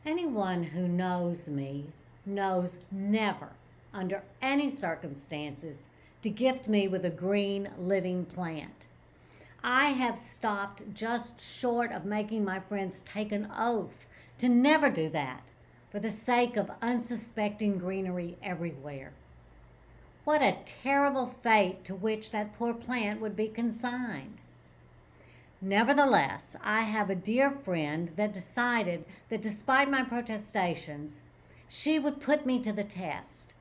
Anyone who knows me knows never, under any circumstances, to gift me with a green living plant. I have stopped just short of making my friends take an oath to never do that for the sake of unsuspecting greenery everywhere. What a terrible fate to which that poor plant would be consigned. Nevertheless, I have a dear friend that decided that despite my protestations, she would put me to the test.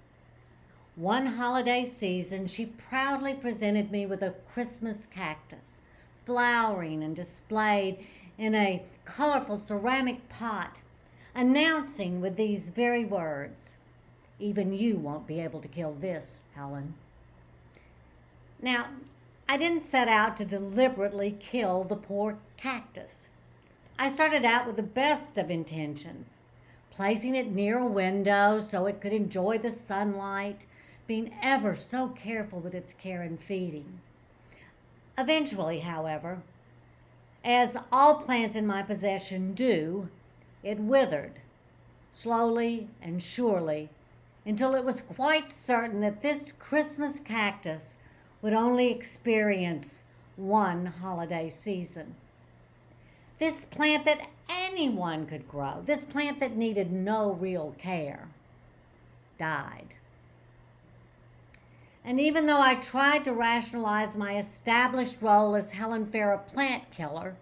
One holiday season, she proudly presented me with a Christmas cactus, flowering and displayed in a colorful ceramic pot, announcing with these very words, "Even you won't be able to kill this, Helen." Now, I didn't set out to deliberately kill the poor cactus. I started out with the best of intentions, placing it near a window so it could enjoy the sunlight, being ever so careful with its care and feeding. Eventually, however, as all plants in my possession do, it withered, slowly and surely, until it was quite certain that this Christmas cactus would only experience one holiday season. This plant that anyone could grow, this plant that needed no real care, died. And even though I tried to rationalize my established role as Helen Farrah plant killer,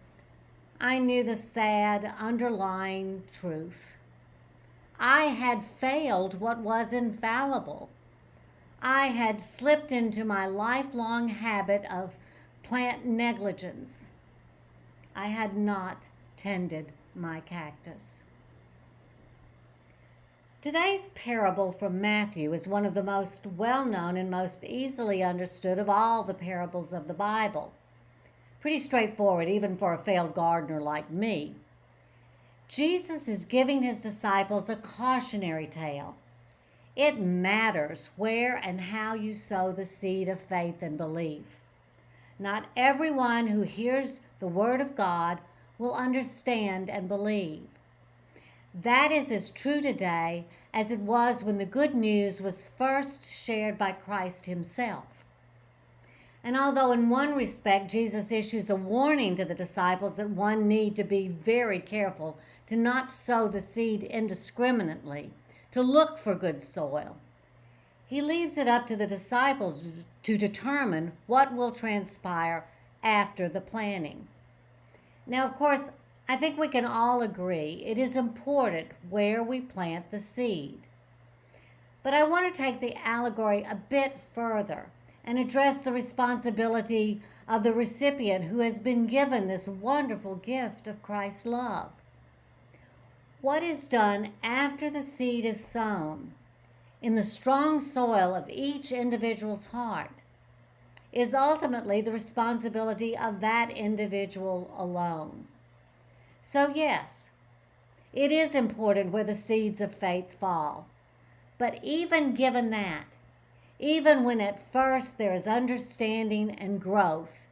I knew the sad underlying truth. I had failed what was infallible. I had slipped into my lifelong habit of plant negligence. I had not tended my cactus. Today's parable from Matthew is one of the most well-known and most easily understood of all the parables of the Bible. Pretty straightforward, even for a failed gardener like me. Jesus is giving his disciples a cautionary tale. It matters where and how you sow the seed of faith and belief. Not everyone who hears the word of God will understand and believe. That is as true today as it was when the good news was first shared by Christ himself. And although in one respect Jesus issues a warning to the disciples that one need to be very careful to not sow the seed indiscriminately, to look for good soil, he leaves it up to the disciples to determine what will transpire after the planting. Now, of course, I think we can all agree it is important where we plant the seed. But I want to take the allegory a bit further and address the responsibility of the recipient who has been given this wonderful gift of Christ's love. What is done after the seed is sown in the strong soil of each individual's heart is ultimately the responsibility of that individual alone. So yes, it is important where the seeds of faith fall. But even given that, even when at first there is understanding and growth,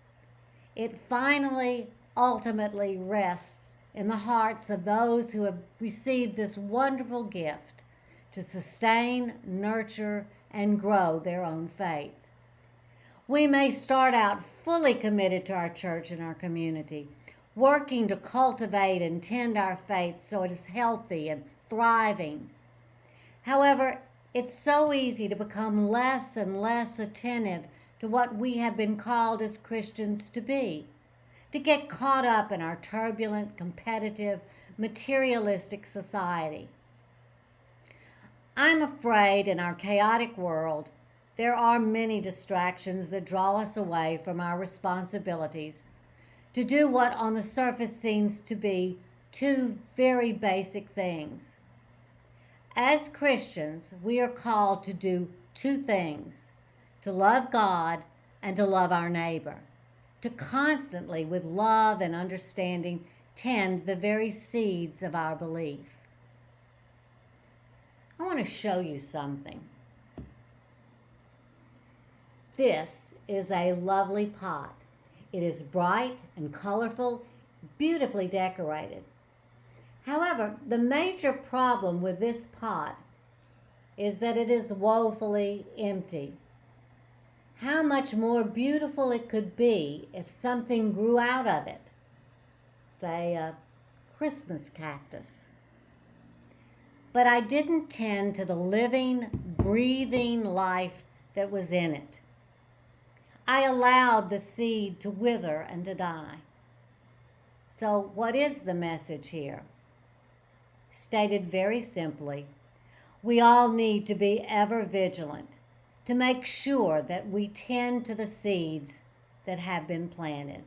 it finally, ultimately rests in the hearts of those who have received this wonderful gift to sustain, nurture, and grow their own faith. We may start out fully committed to our church and our community, working to cultivate and tend our faith so it is healthy and thriving. However, it's so easy to become less and less attentive to what we have been called as Christians to be, to get caught up in our turbulent, competitive, materialistic society. I'm afraid in our chaotic world, there are many distractions that draw us away from our responsibilities to do what on the surface seems to be two very basic things. As Christians, we are called to do two things: to love God and to love our neighbor, to constantly, with love and understanding, tend the very seeds of our belief. I want to show you something. This is a lovely pot. It is bright and colorful, beautifully decorated. However, the major problem with this pot is that it is woefully empty. How much more beautiful it could be if something grew out of it, say a Christmas cactus. But I didn't tend to the living, breathing life that was in it. I allowed the seed to wither and to die. So, what is the message here? Stated very simply, we all need to be ever vigilant to make sure that we tend to the seeds that have been planted.